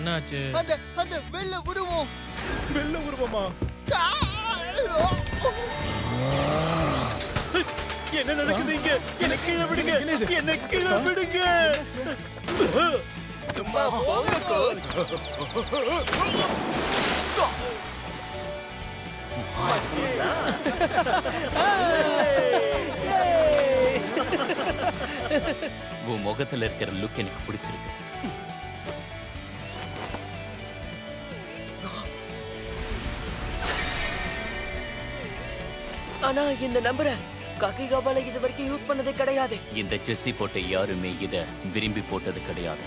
என்னாச்சு? அந்த அந்த வெள்ள உருவம். வெள்ள உருவமா? என்ன நடக்குது இங்க? என்ன கீழே விடுங்க, என்ன கீழே விடுங்க. சும்மா போங்க கோச். உன் முகத்துல இருக்கிற லுக் எனக்கு பிடிச்சிருக்கு. ஆனா இந்த நம்பரை காக்கிகாவால இது வரைக்கும் யூஸ் பண்ணதே கிடையாது. இந்த செஸ்ஸி போட்ட யாருமே இத விரும்பி போட்டது கிடையாது.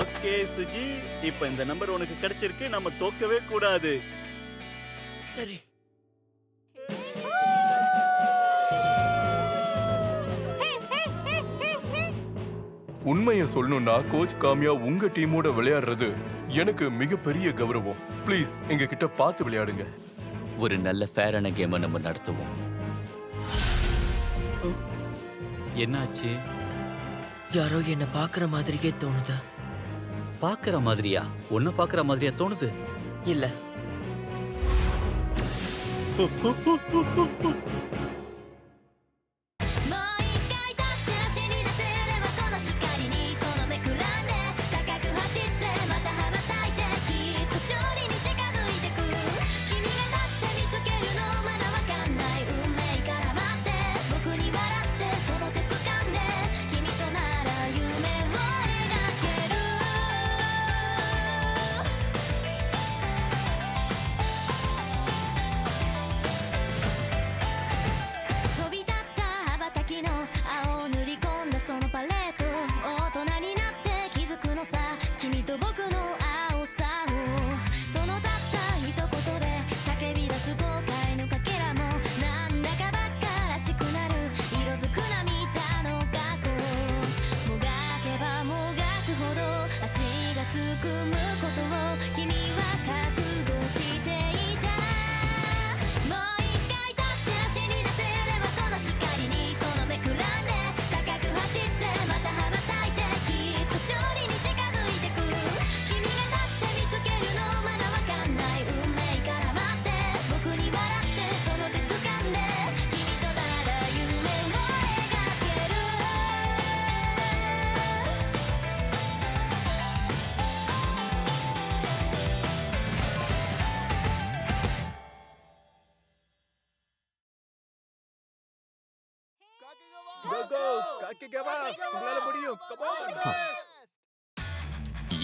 ஓகே சுஜி, இப்ப இந்த நம்பர் உனக்கு கிடைச்சிருக்கு. நம்ம தோக்கவே கூடாது. சரி. உண்மையை சொல்லணும்னா கோச் காமியா உங்க டீமோட விளையாடுறது எனக்கு மிகப்பெரிய கௌரவம். ப்ளீஸ் எங்க கிட்ட பார்த்து விளையாடுங்க. ஒரு நல்ல ஃபேரான கேமை நம்ம நடத்துவோம். என்னாச்சு? யாரோ என்ன பாக்குற மாதிரியே தோணுது. பாக்குற மாதிரியா? உன்ன பாக்குற மாதிரியா தோணுது? இல்ல.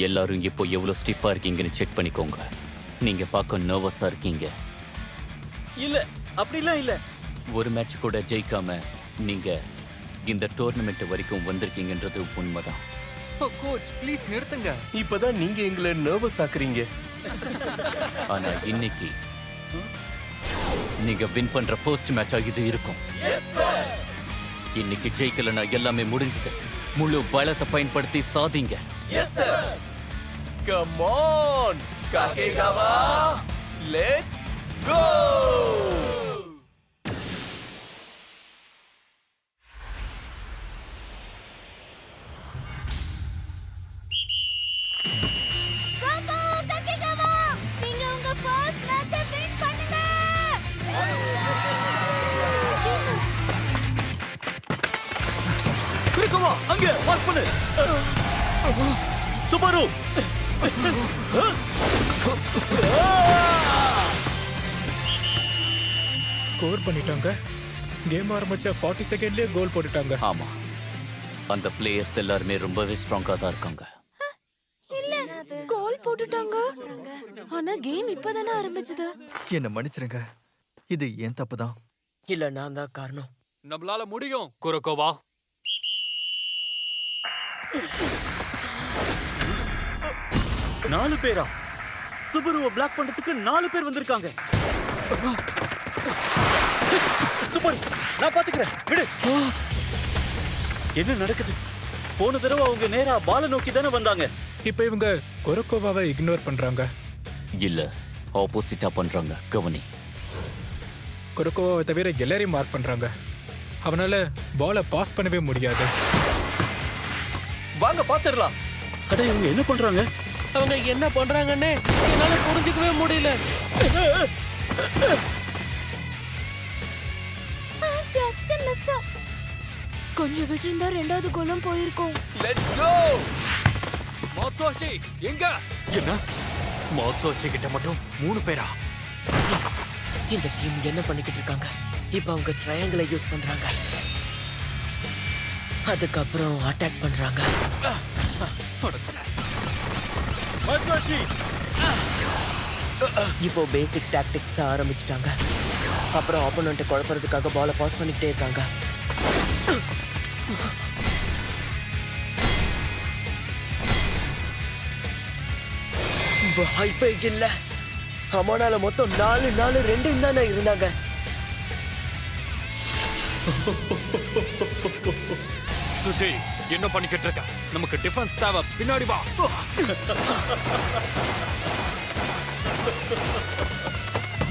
எல்லாரும் இப்போ எவ்வளவு ஸ்டிஃபா இருக்கீங்கன்னு செக் பண்ணிக்கோங்க. நீங்க பார்க்க நர்வஸா இருக்கீங்க. இல்ல, அப்படிலாம் இல்ல. ஒரு மேட்ச் கூட ஜெயிக்காம நீங்க இந்த டோர்னமெண்ட் வரைக்கும் வந்திருக்கீங்கன்றது உண்மைதான். கோச் ப்ளீஸ் நிறுத்துங்க. இப்பதான் நீங்க எங்களை நர்வஸ் ஆக்குறீங்க. ஆனா இன்னைக்கு நீங்க வின் பண்ற ஃபர்ஸ்ட் மேட்சா இது இருக்கும். இன்னைக்கு ஜெயிக்கலனா எல்லாமே முடிஞ்சது. முழு பலத்தை பயன்படுத்தி சாதிங்க. Come on, Kakegawa! Let's go! அங்க பாஸ் பண்ணு. சுபாரு ஸ்கோர் பண்ணிட்டாங்க. கேம் ஆரம்பிச்ச 40 செகண்ட்லயே கோல் போட்டுட்டாங்க. ஆமா, அந்த பிளேயர்ஸ் எல்லாருமே ரொம்பவே ஸ்ட்ராங்கா தான் இருக்காங்க. இல்ல, கோல் போட்டுட்டாங்க. ஆனா கேம் இப்பதானே ஆரம்பிச்சது. என்ன மன்னிச்சிருங்க, இது என் தப்புதான். இல்ல, நான் தான் காரணம். நம்மளால முடியும் குரோக்கோவா. 4 பேரா? சுபருவை பிளாக் பண்றதுக்கு 4 பேர் வந்திருக்காங்க. சுபரு, நான் பாத்துக்கிறேன், விடு. என்ன நடக்குது? போன தடவை அவங்க நேரா பால நோக்கி தானே வந்தாங்க. இப்ப இவங்க கொரோக்கோவாவை இக்னோர் பண்றாங்க. இல்ல, ஆப்போசிட்டா பண்றாங்க. கவனி. கொரோக்கோவாவை தவிர எல்லாரையும் மார்க் பண்றாங்க. அவனால பாலை பாஸ் பண்ணவே முடியாது. வாங்க பாத்துடலாம். அட இவங்க என்ன பண்றாங்க? அவங்க என்ன பண்றாங்கன்னு என்னால புரிஞ்சுக்கவே முடியல. Just miss. கொஞ்சம் விட்டிருந்தா ரெண்டாவது கோலும் போயிருக்கும். Let's go. மாத்சுவாஷி எங்க? என்ன? மாத்சுவாஷி கிட்ட மட்டும் 3 பேரா? இந்த டீம் என்ன பண்ணிக்கிட்டு இருக்காங்க? இப்ப அவங்க ட்ரையாங்கிளை யூஸ் பண்றாங்க. அதுக்கப்புறம் அட்டாக் பண்றாங்க. இப்போ பேசிக் டாக்டிக்ஸ் ஆரம்பிச்சிட்டாங்க. அப்புறம் ஆப்போனண்ட்டை குழப்பறதுக்காக பாலை பாஸ் பண்ணிக்கிட்டே இருக்காங்க. வாய்ப்பே இல்ல. அம்மானால மொத்தம் 4-2 தானே இருந்தாங்க. சுஜி என்ன பண்ணிக்கிட்டு இருக்க? நமக்கு டிஃபென்ஸ் தேவை. பின்னாடி வா.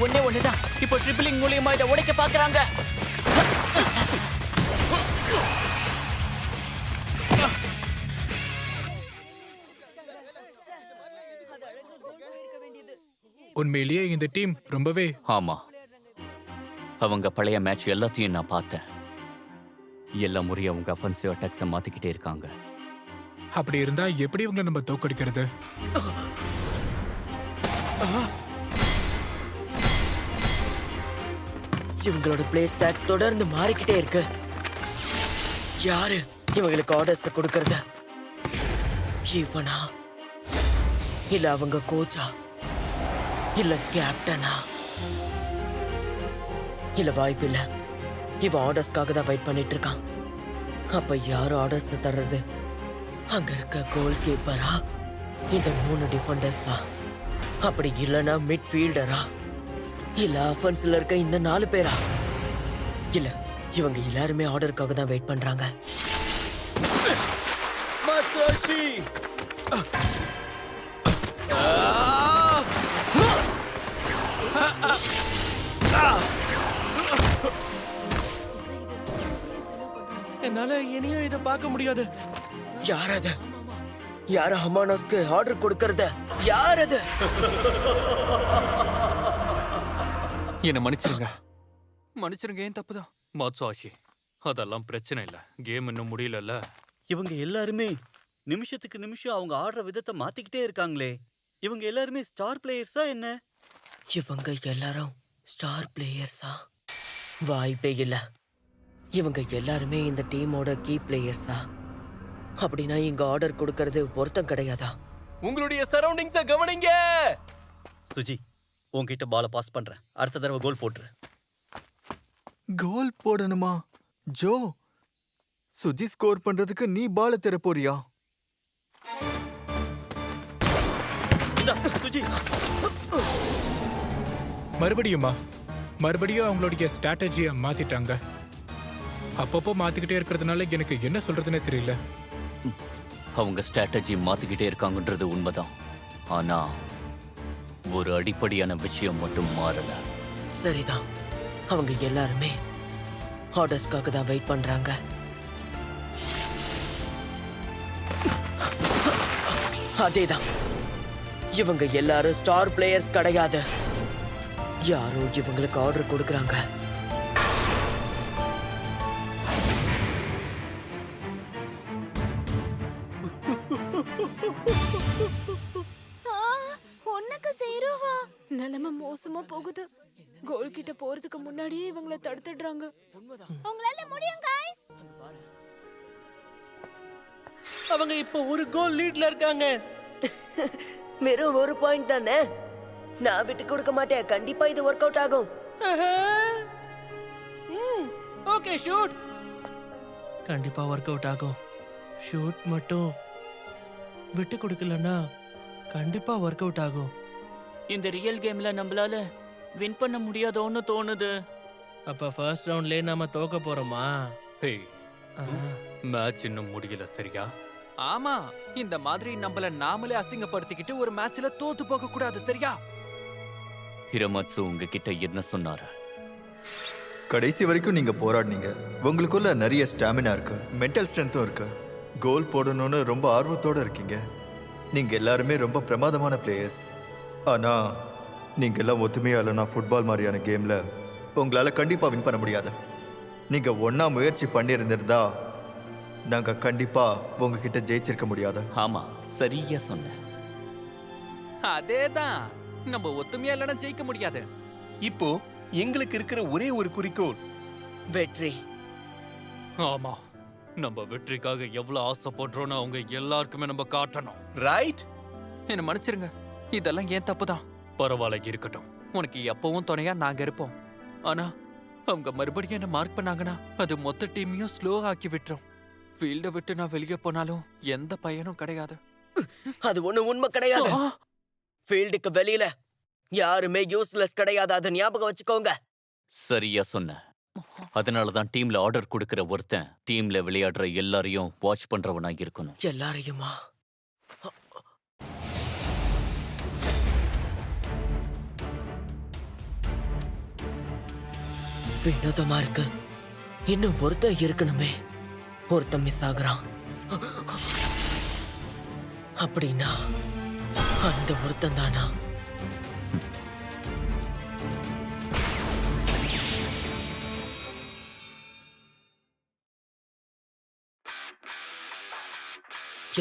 ஒண்ணுதான். இப்போ ட்ரிபிளிங் மூலியமா இதை உடைக்க பாக்குறாங்க. உண்மையிலேயே இந்த டீம் ரொம்பவே ஆமா, அவங்க பழைய மேட்ச் எல்லாத்தையும் நான் பார்த்தேன். எல்லா முறையும் அவங்க அஃபென்சிவ் அட்டாக்ஸை மாத்திக்கிட்டே இருக்காங்க. அப்படி இருந்தா எப்படி இவங்களை நம்ம தோக்கடிக்கிறது? இவங்களோட பிளே ஸ்டாக் தொடர்ந்து மாறிக்கிட்டே இருக்கு. யாரு இவங்களுக்கு ஆர்டர்ஸ் கொடுக்கறது? இவனா இல்ல அவங்க கோச்சா இல்ல கேப்டனா? இல்ல வாய்ப்பு இல்ல. இவன் ஆர்டர்ஸ்க்காக தான் வெயிட் பண்ணிட்டு இருக்கான். அப்ப யாரு ஆர்டர்ஸ் தர்றது? அங்க இருக்க கோல் கீப்பரா? இந்த 3 டிஃபெண்டர்ஸா? அப்படி இல்லனா மிட்ஃபீல்டரா? இல்ல அஃபென்ஸ்ல இருக்க இந்த 4 பேரா? இல்ல, இவங்க எல்லாருமே ஆர்டருக்காக தான் வெயிட் பண்றாங்க. என்னால இனியும் இதை பார்க்க முடியாது. யார் அது? யார ஹமானோஸ்க்கு ஆர்டர் கொடுக்கறது? யார் அது? என்ன மன்னிச்சிருங்க. மன்னிச்சிருங்க, ஏன் தப்புதான். மாத்சுவாஷி, அதெல்லாம் பிரச்சனை இல்ல. கேம் இன்னும் முடியலல்ல. இவங்க எல்லாருமே நிமிஷத்துக்கு நிமிஷம் அவங்க ஆடுற விதத்தை மாத்திக்கிட்டே இருக்காங்களே. இவங்க எல்லாருமே ஸ்டார் பிளேயர்ஸா என்ன? இவங்க எல்லாரும் ஸ்டார் பிளேயர்ஸா? வாய்ப்பே இல்ல. இவங்க எல்லாருமே இந்த டீமோட கீ பிளேயர்ஸா? அப்படின்னா இங்க ஆர்டர் கொடுக்கறது பொருத்தம் கிடையாதா? உங்களுடைய சரௌண்டிங்ஸை கவனிங்க. சுஜி, உன்கிட்ட பாலை பாஸ் பண்றேன். அடுத்த தடவை கோல் போட்டுரு. கோல் போடணுமா? ஜோ, சுஜி ஸ்கோர் பண்றதுக்கு நீ பால தர போறியா? சுஜி, மறுபடியும் அவங்களுடைய ஸ்ட்ராட்டஜியை மாத்திட்டாங்க. அப்பப்போ மாத்திக்கிட்டே இருக்கிறதுனால எனக்கு என்ன சொல்றதுன்னே தெரியல. அவங்க ஸ்ட்ராட்டஜி மாத்திக்கிட்டே இருக்காங்கன்றது உண்மைதான். ஆனா ஒரு அடிப்படையான விஷயம் மட்டும் மாறல. சரிதான், அவங்க எல்லாருமே ஆர்டர்ஸ்க்காக தான் வெயிட் பண்றாங்க. அதேதான், இவங்க எல்லாரும் ஸ்டார் பிளேயர்ஸ் கிடையாது. யாரோ இவங்களுக்கு ஆர்டர் கொடுக்கறாங்க. ஒண்ணுக்கு 0வா? நிலைமை மோசமா போகுது. கோல் கிட்ட போறதுக்கு முன்னாடியே இவங்களை தடுத்துடுறாங்க. உங்களால முடியும் गाइस. அவங்க இப்போ ஒரு கோல் லீட்ல இருக்காங்க. வெறும் ஒரு பாயிண்ட் தானே. நான் விட்டு கொடுக்க மாட்டேன். கண்டிப்பா இது வொர்க் அவுட் ஆகும். Okay, shoot. கண்டிப்பா வொர்க் அவுட் ஆகும். ஷூட் மட்டும் விட்டு கொடுக்கலன்னா கண்டிப்பா வொர்க் அவுட் ஆகும். இந்த ரியல் கேம்ல நம்மளால வின் பண்ண முடியாதோன்னு தோணுது. அப்ப ஃபர்ஸ்ட் ரவுண்ட்லயே நாம தோக்க போறோமா? ஹேய், மேட்ச் இன்னும் முடியல, சரியா? ஆமா, இந்த மாதிரி நம்மள நாமளே அசிங்கப்படுத்திக்கிட்டு ஒரு மேட்ச்ல தோத்து போக கூடாது, சரியா? ஹிரமட்சு உங்ககிட்ட என்ன சொன்னாரு? கடைசி வரைக்கும் நீங்க போராடினீங்க. உங்களுக்குள்ள நிறைய ஸ்டாமினா இருக்கு, மென்டல் ஸ்ட்ரென்த்தும் இருக்கு. கோல் போடணும்னு ரொம்ப ஆர்வத்தோட இருக்கீங்க. நீங்க எல்லாருமே ரொம்ப பிரமாதமான பிளேயர்ஸ். ஆனா நீங்க எல்லாம் ஒத்துமையா இல்லைனா ஃபுட்பால் மாதிரியான கேம்ல உங்களால கண்டிப்பா வின் பண்ண முடியாது. நீங்க ஒண்ணா முயற்சி பண்ணியிருந்திருந்தா நாங்க கண்டிப்பா உங்ககிட்ட ஜெயிச்சிருக்க முடியாது. ஆமா, சரியா சொன்ன. அதேதான், நம்ம ஒத்துமையா இல்லைன்னா ஜெயிக்க முடியாது. இப்போ எங்களுக்கு இருக்கிற ஒரே ஒரு குறிக்கோள் வெற்றி. ஆமா, நம்ம வெற்றிக்காக எவ்வளவு ஆசைப்படுறோம்னு அவங்க எல்லாருக்குமே நம்ம காட்டணும். ரைட். என்ன மன்னிச்சிருங்க, இதெல்லாம் ஏன் தப்புதான். பரவாயில்ல, இருக்கட்டும். உனக்கு எப்பவும் துணையா நாங்க இருப்போம். ஆனா அவங்க மறுபடியும் என்ன மார்க் பண்ணாங்கன்னா அது மொத்த டீமையும் ஸ்லோ ஆக்கி விட்டுரும். ஃபீல்டை விட்டு நான் வெளியே போனாலும் எந்த பயனும் கிடையாது. அது ஒண்ணு உண்மை கிடையாது. ஃபீல்டுக்கு வெளியில யாருமே யூஸ்லெஸ் கிடையாது, அதை ஞாபகம் வச்சுக்கோங்க. சரியா சொன்ன. அதனாலதான் டீம்ல ஆர்டர் கொடுக்கிற ஒருத்தன் டீம்ல விளையாடுற எல்லாரையும் வாட்ச் பண்றவனா இருக்கணும். எல்லாரையுமா? வினோதமா இருக்கு. இன்னும் ஒருத்தன் இருக்கணுமே. ஒருத்தன் மிஸ் ஆகுறான். அப்படின்னா அந்த ஒருத்தன் தானா?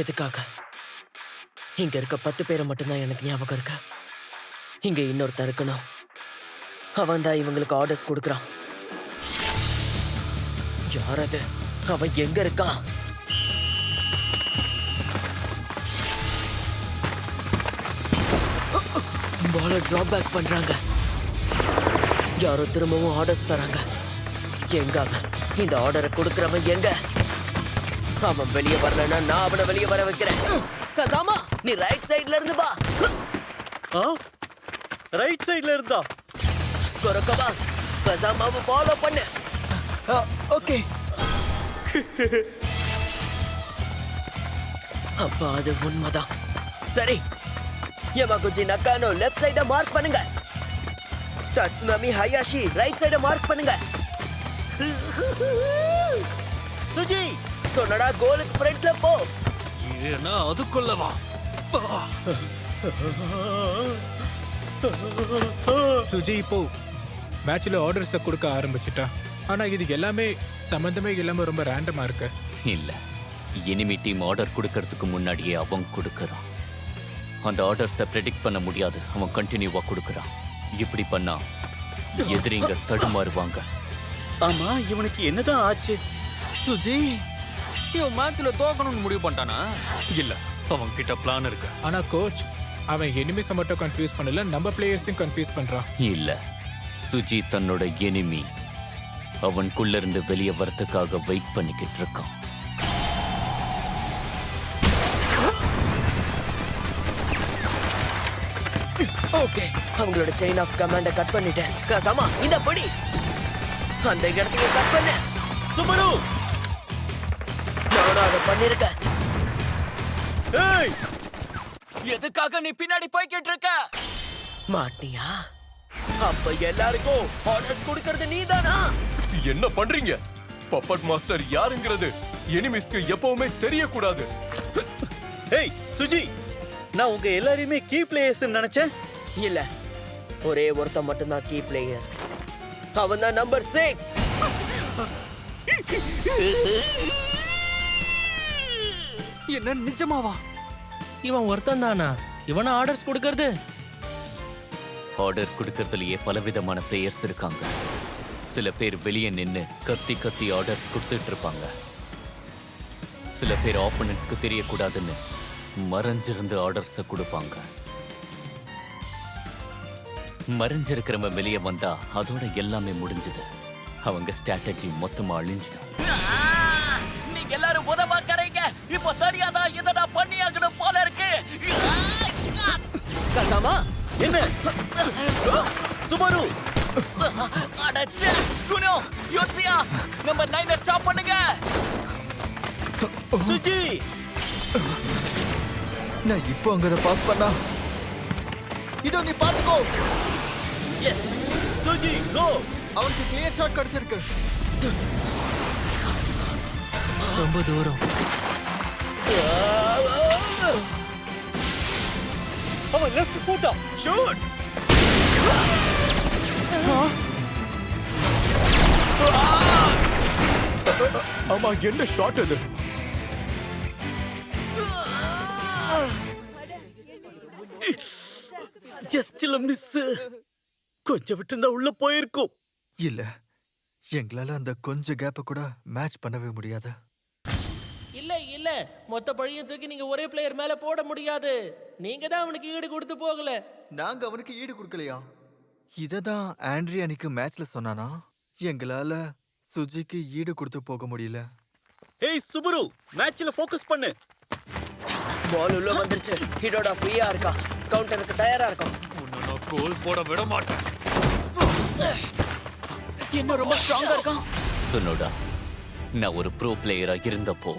எதுக்காக? இங்க இருக்க 10 பேரை மட்டும்தான் எனக்கு ஞாபகம் இருக்கு. இங்க இன்னொருத்தன் இருக்கணும். அவன் தான் இவங்களுக்கு ஆர்டர்ஸ் கொடுக்கறான். யார் அது? அவன் எங்க இருக்கான்? பால டிராப் பேக் பண்றாங்க. யாரோ திரும்பவும் ஆர்டர்ஸ் தராங்க. எங்க அவன்? இந்த ஆர்டரை கொடுக்கறவன் எங்க? அவன் வெளியே வரலன்னா நான் அவனை வெளியே வர வைக்கிறேன். கசாமா, நீ ரைட் சைடுல இருந்து வா. ரைட் சைடுல இருந்தா கொரக்கவா, கசாமாவை ஃபாலோ பண்ணு. ஓகே. அப்பா அது உண்மைதான். சரி, யமாகுச்சி நக்கானோ லெஃப்ட் சைட மார்க் பண்ணுங்க. தட்சுனாமி ஹயாஷி ரைட் சைட மார்க் பண்ணுங்க. சுஜி, சொன்னடா கோலுக்கு ஃப்ரண்ட்ல போ. ஏன்னா அதுக்குள்ளவா? சுஜி இப்போ மேட்ச்ல ஆர்டர்ஸை கொடுக்க ஆரம்பிச்சிட்டா. ஆனா இது எல்லாமே சம்பந்தமே இல்லாம ரொம்ப ரேண்டமா இருக்கு. இல்ல, எனிமி டீம் ஆர்டர் கொடுக்கறதுக்கு முன்னாடியே அவன் கொடுக்கறான். அந்த ஆர்டர்ஸை ப்ரெடிக்ட் பண்ண முடியாது, அவன் கண்டினியூவா கொடுக்கறான். இப்படி பண்ணா எதிரிங்க தடுமாறுவாங்க. ஆமா, இவனுக்கு என்னதான் ஆச்சு? சுஜி, இவன் மேட்ச்ல தோக்கணும்னு முடிவு பண்ணிட்டானா? இல்ல, அவன் கிட்ட பிளான் இருக்கு. ஆனா கோச் அவன் எனிமிஸை மட்டும் கன்ஃபியூஸ் பண்ணல, நம்ம பிளேயர்ஸையும் கன்ஃபியூஸ் பண்றான். இல்ல, சுஜி தன்னோட எனிமி அவனுக்குள்ள இருந்து வெளியே வரதுக்காக வெயிட் பண்ணிக்கிட்டு இருக்கான். ஓகே, அவங்களோட செயின் ஆஃப் கமாண்ட கட் பண்ணிட்டேன். கசாமா, இந்த படி அந்த இடத்துக்கு கட் பண்ணு. சுமரு, நானும் அதை பண்ணிருக்கேன். ஏய், எதுக்காக நீ பின்னாடி போய்கிட்டு இருக்க? மாட்டியா? அப்ப எல்லாருக்கும் ஆர்டர்ஸ் கொடுக்கறது நீதானா? என்ன பண்றீங்க? பப்பட் மாஸ்டர் யாருங்கிறது எனிமிஸ்க்கு எப்பவுமே தெரியக்கூடாது. ஏய் சுஜி, நான் உங்க எல்லாரையுமே கீ பிளேயர்ஸ் நினைச்சேன். இல்ல, ஒரே ஒருத்தன் மட்டும்தான் கீ பிளேயர். அவன் தான் நம்பர் 6. என்ன நிஜமாவா? இவன் ஒருத்தன் தானா இவன ஆர்டர்ஸ் கொடுக்கறது? ஆர்டர் கொடுக்கறதுலயே பலவிதமான பிளேயர்ஸ் இருக்காங்க. சில பேர் வெளியே நின்னு கத்தி கத்தி ஆர்டர்ஸ் கொடுத்துட்டு இருப்பாங்க. சில பேர் ஆப்போனன்ட்ஸ்க்கு தெரியக்கூடாதுன்னு மறைஞ்சிருந்து ஆர்டர்ஸை கொடுப்பாங்க. மறைஞ்சிருக்கிறவன் வெளியே வந்தா அதோட எல்லாமே முடிஞ்சது. அவங்க ஸ்ட்ராட்டஜி மொத்தமா அழிஞ்சிடும். நீங்க எல்லாரும் உதவாக்கறீங்க. இப்போ தெரியாதா இத நான் பண்ணியாகணும் போல இருக்கு. கசாமா, என்ன? சுமரு, அடச்சே, குனோ, யோசியா, நம்பர் 9 ஸ்டாப் பண்ணுங்க. சுஜி, நான் இப்போ அங்க பாஸ் பண்ணா இதோ நீ பாத்துக்கோ. எஸ் சுஜி, கோ. அவனுக்கு கிளியர் ஷாட் கிடைச்சிருக்கு. ரொம்ப தூரம். அவன் லெஃப்ட் ஃபுட்டா ஷூட். ஆமா, என்ன ஷாட் அது? ஜஸ்ட்ல மிஸ். கொஞ்சம் விட்டுருந்தா உள்ள போயிருக்கும். இல்ல, எங்களால அந்த கொஞ்சம் கேப்பை கூட மேட்ச் பண்ணவே முடியாது. இல்ல மொத்த பழியும் தூக்கி நீங்க ஒரே பிளேயர் மேல போட முடியாது. நீங்க தான் அவனுக்கு ஈடு கொடுத்து போகல. நாங்க அவனுக்கு ஈடு கொடுக்கலையா? இததான் ஆண்ட்ரி அன்னைக்கு மேட்ச்ல சொன்னானா? எங்களால சுஜிக்கு ஈடு கொடுத்து போக முடியல. ஏய் சுபரு, மேட்ச்ல ஃபோக்கஸ் பண்ணு. பால் உள்ள வந்துருச்சு. ஹிடோடா ஃப்ரீயா இருக்கா. கவுண்டருக்கு தயாரா இருக்கும். உன்னை நான் கோல் போட விட மாட்டேன். என்ன ரொம்ப ஸ்ட்ராங்கா இருக்கான். சுனோடா, நான் ஒரு ப்ரோ பிளேயரா இருந்தப்போ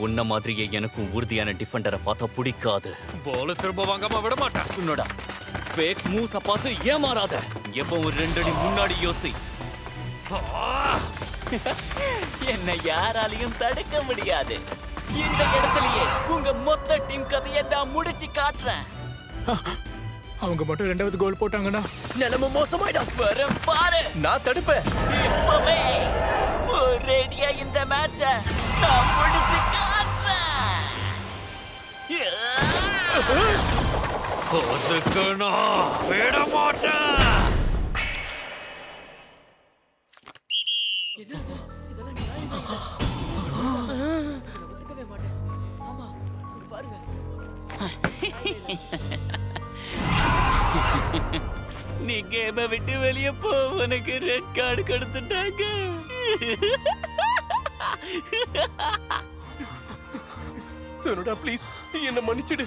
உன்ன மாதிரியே எனக்கும் உறுதியான டிஃபெண்டரை பார்த்தா பிடிக்காது. பால் திரும்ப வாங்காம விட மாட்டேன். சுனோடா, ஃபேக் மூவ்ஸ பார்த்து ஏமாறாத. எப்பவும் 2 அடி முன்னாடி யோசி. என்ன யாராலையும் தடுக்க முடியாது. இந்த இடத்துலயே உங்க மொத்த டீம் கதையை நான் முடிச்சு காட்டுறேன். அவங்க மட்டும் 2வது கோல் போட்டாங்கன்னா நிலைமை மோசமாயிடும். வரும் பாரு. நான் தடுப்பேன். இப்பவே ஒரேடியா இந்த மேட்ச நான் முடிச்சு காட்டுறேன். அதுக்கு நான் விட மாட்டேன். நீ கேம விட்டு வெளியே போ. உனக்கு ரெட் கார்டு கொடுத்துட்டாங்க. சுனோடா ப்ளீஸ் என்ன மன்னிச்சிடு.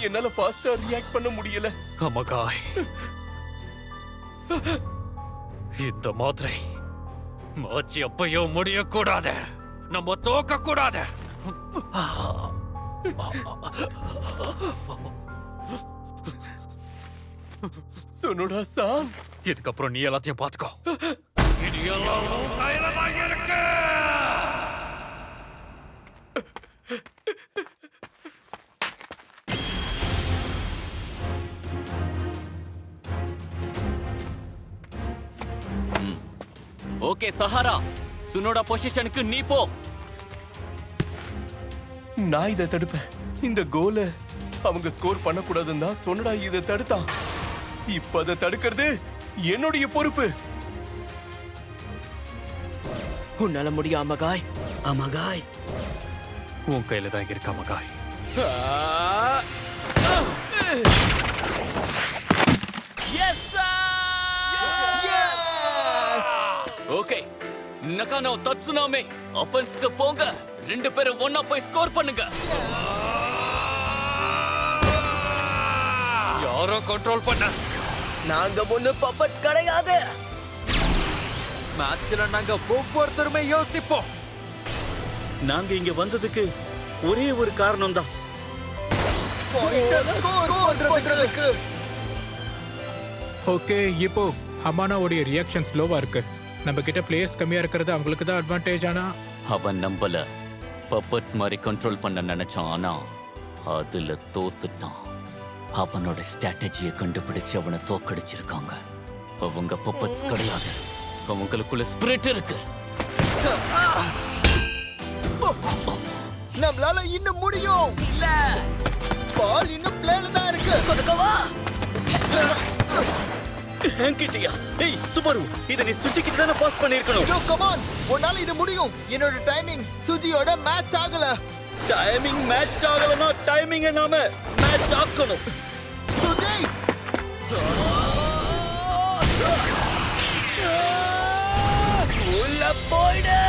என்னால ஃபாஸ்டா ரியாக்ட் பண்ண முடியல. அமகாய், இந்த மாதிரி மேட்ச் எப்பயோ முடியக்கூடாது. நம்ம தோக்க கூடாது. சுனோடா சார், இதுக்கப்புறம் நீ எல்லாத்தையும் பாத்துக்கோ. இது எல்லாம் உன் கையில தான் இருக்கு. ஓகே சஹாரா, சுனோடா பொசிஷனுக்கு நீ போ. நான் இதை தடுப்பேன். இந்த கோலை அவங்க ஸ்கோர் பண்ணக்கூடாதுன்னு தான் சொன்னடா இதை தடுத்தான். இப்ப அதை தடுக்கிறது என்னுடைய பொறுப்பு. உன்னால முடியும் அமகாய். அமகாய், உன் கையில தான் இருக்கு அமகாய். ஓகே, நகானோ தட்சுனாமே ஆஃபென்ஸ்க்கு போங்க. 2 பேரும் ஒண்ணா போய் ஸ்கோர் பண்ணுங்க. யாரோ கண்ட்ரோல் பண்ண. நாங்க முன்னு பப்பட் கிடையாது. மேட்ச்ல நாங்க ஒவ்வொருத்தருமே யோசிப்போம். நாங்க இங்க வந்ததுக்கு ஒரே ஒரு காரணம் தான். ஓகே, இப்போ ஹமானாவுடைய ரியாக்ஷன் ஸ்லோவா இருக்கு. நம்ம கிட்ட பிளேயர்ஸ் கம்மியா இருக்கிறது அவங்களுக்கு தான் அட்வான்டேஜ். ஆனா அவன் நம்பல. பப்பட்ஸ் மாதிரி கண்ட்ரோல் பண்ண நினைச்சான், ஆனா அதுல தோத்துட்டான். அவனோட ஸ்ட்ராட்டஜியை கண்டுபிடிச்சு அவனை தோக்கடிச்சிருக்காங்க. அவங்க பப்பட்ஸ் கிடையாது, அவங்களுக்குள்ள ஸ்பிரிட் இருக்கு. நம்மளால இன்னும் முடியும். இல்ல, பால் இன்னும் பிளேல தான் இருக்கு. கொடுக்கவா? என்கிட்டயா? ஏய் சுபரு, இத நீ சுஜி கிட்ட தான பாஸ் பண்ணிருக்கணும். ஜோ கம் ஆன், உன்னால இது முடியும். என்னோட டைமிங் சுஜியோட மேட்ச் ஆகல. டைமிங் மேட்ச் ஆகலனா டைமிங் நாம மேட்ச் ஆக்கணும். சுஜி உள்ள போயிடு.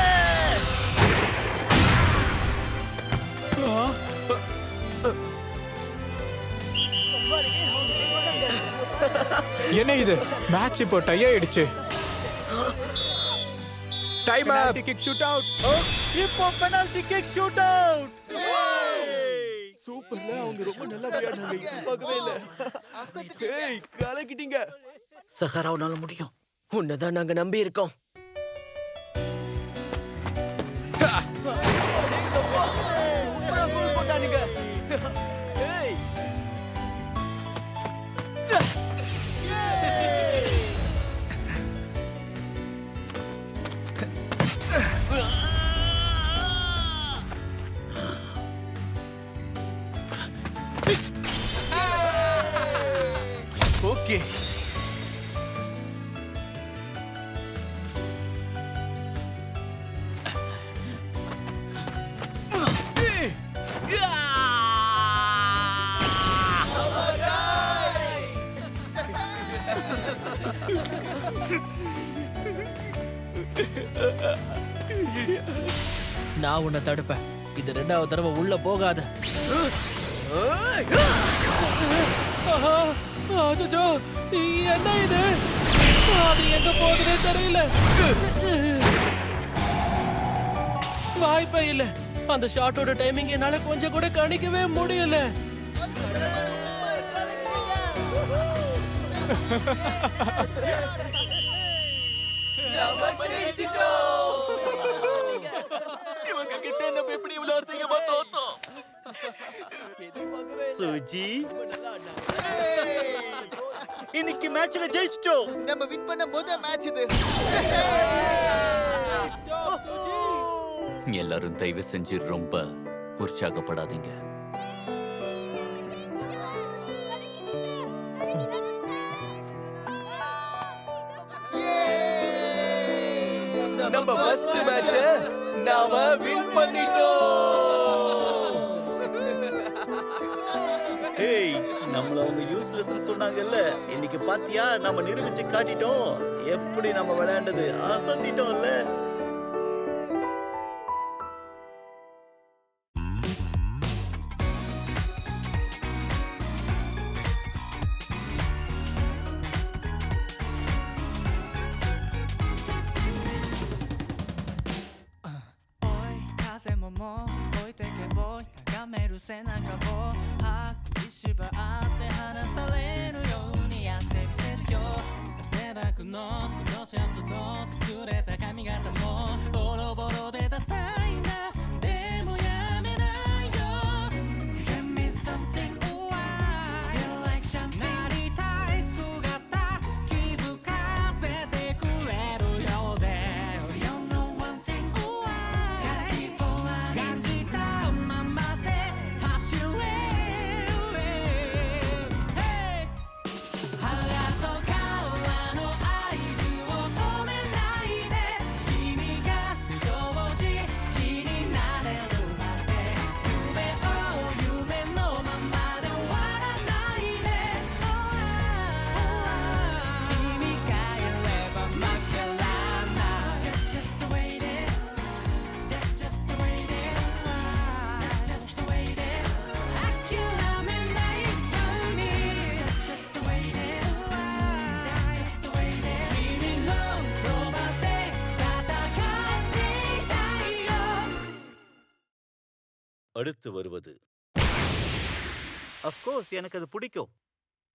என்ன இது? மேட்ச் இப்போ டை ஆயிடுச்சு. டைம் அப். Kick shoot out. இப்போ பெனல்டி கிக் ஷூட் அவுட். சூப்பர்ல, அவங்க ரொம்ப நல்லா விளையாடுனாங்க. பார்க்கவே இல்ல. ஏய், கலக்கிட்டீங்க. சஹராவுனால முடியும். உன்னதான் நாங்க நம்பி இருக்கோம். ஓகே, நான் உன்னை தடுப்பேன். இது 2வது தடவை உள்ள போகாத. அச்சோ, என்ன இது? அது எங்க போகுதுன்னு தெரியல. வாய்ப்பே இல்ல. அந்த ஷாட்டோட டைமிங் என்னால கொஞ்சம் கூட கணிக்கவே முடியல. இவங்க கிட்ட நம்ம எப்படி இவ்வளவு அசிங்கமா தோத்தோம்? சுஜி, இன்னைக்கு மேட்ச்ல ஜெயிச்சிட்டோம். நம்ம வின் பண்ண முதல் மேட்ச் இது. எல்லாரும் தயவு செஞ்சு ரொம்ப உற்சாகப்படாதீங்க. நம்ம ஃபர்ஸ்ட் மேட்ச் நாம வின் பண்ணிட்டோம். ஏய், நம்மள அவங்க யூஸ்லெஸ்னு சொன்னாங்கல்ல, இன்னைக்கு பாத்தியா நம்ம நிரூபிச்சு காட்டிட்டோம். எப்படி நம்ம விளையாண்டது அசத்திட்டோம்ல. அடுத்து வருவது, அஃப்கோர்ஸ் எனக்கு அது பிடிக்கும்.